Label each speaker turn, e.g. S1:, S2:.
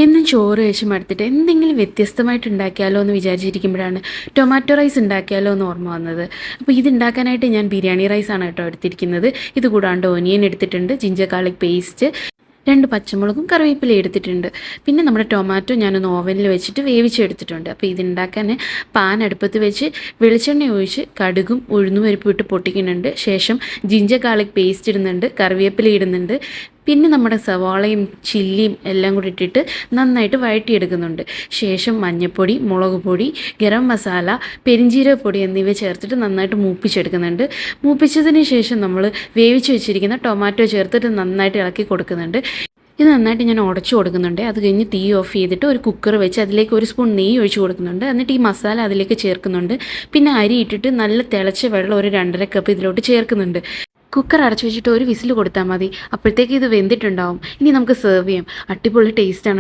S1: എന്നും ചോറ് കഴിച്ച് മടുത്തിട്ട് എന്തെങ്കിലും വ്യത്യസ്തമായിട്ട് ഉണ്ടാക്കിയാലോ എന്ന് വിചാരിച്ചിരിക്കുമ്പോഴാണ് ടൊമാറ്റോ റൈസ് ഉണ്ടാക്കിയാലോ എന്ന് ഓർമ്മ വന്നത്. അപ്പോൾ ഇത് ഉണ്ടാക്കാനായിട്ട് ഞാൻ ബിരിയാണി റൈസാണ് കേട്ടോ എടുത്തിരിക്കുന്നത്. ഇത് കൂടാണ്ട് ഓനിയൻ എടുത്തിട്ടുണ്ട്, ജിഞ്ചർ ഗാർലിക് പേസ്റ്റ്, 2 പച്ചമുളകും കറിവേപ്പിലയും എടുത്തിട്ടുണ്ട്. പിന്നെ നമ്മുടെ ടൊമാറ്റോ ഞാനൊന്ന് ഓവനിൽ വെച്ചിട്ട് വേവിച്ചെടുത്തിട്ടുണ്ട്. അപ്പോൾ ഇതുണ്ടാക്കാൻ പാൻ അടുപ്പത്ത് വെച്ച് വെളിച്ചെണ്ണ ഒഴിച്ച് കടുകും ഉഴുന്നുപരിപ്പും ഇട്ട് പൊട്ടിക്കുന്നുണ്ട്. ശേഷം ജിഞ്ചർ ഗാർലിക് പേസ്റ്റ് ഇടുന്നുണ്ട്, കറിവേപ്പില ഇടുന്നുണ്ട്. പിന്നെ നമ്മുടെ സവാളയും ചില്ലിയും എല്ലാം കൂടി ഇട്ടിട്ട് നന്നായിട്ട് വഴറ്റിയെടുക്കുന്നുണ്ട്. ശേഷം മഞ്ഞൾപ്പൊടി, മുളക് പൊടി, ഗരം മസാല, പെരിഞ്ജീരകപ്പൊടി എന്നിവ ചേർത്തിട്ട് നന്നായിട്ട് മൂപ്പിച്ചെടുക്കുന്നുണ്ട്. മൂപ്പിച്ചതിന് ശേഷം നമ്മൾ വേവിച്ച് വെച്ചിരിക്കുന്ന ടൊമാറ്റോ ചേർത്തിട്ട് നന്നായിട്ട് ഇളക്കി കൊടുക്കുന്നുണ്ട്. ഇത് നന്നായിട്ട് ഞാൻ ഉടച്ചു കൊടുക്കുന്നുണ്ട്. അത് കഴിഞ്ഞ് തീ ഓഫ് ചെയ്തിട്ട് ഒരു കുക്കർ വെച്ച് അതിലേക്ക് 1 സ്പൂൺ നെയ്യ് ഒഴിച്ച് കൊടുക്കുന്നുണ്ട്. എന്നിട്ട് ഈ മസാല അതിലേക്ക് ചേർക്കുന്നുണ്ട്. പിന്നെ അരി ഇട്ടിട്ട് നല്ല തിളച്ച വെള്ളം ഒരു 2.5 കപ്പ് ഇതിലോട്ട് ചേർക്കുന്നുണ്ട്. കുക്കർ അടച്ചു വെച്ചിട്ട് ഒരു വിസിൽ കൊടുത്താൽ മതി. അപ്പോഴത്തേക്ക് ഇത് വെന്തിട്ടുണ്ടാവും. ഇനി നമുക്ക് സെർവ് ചെയ്യാം. അടിപൊളി ടേസ്റ്റാണ്.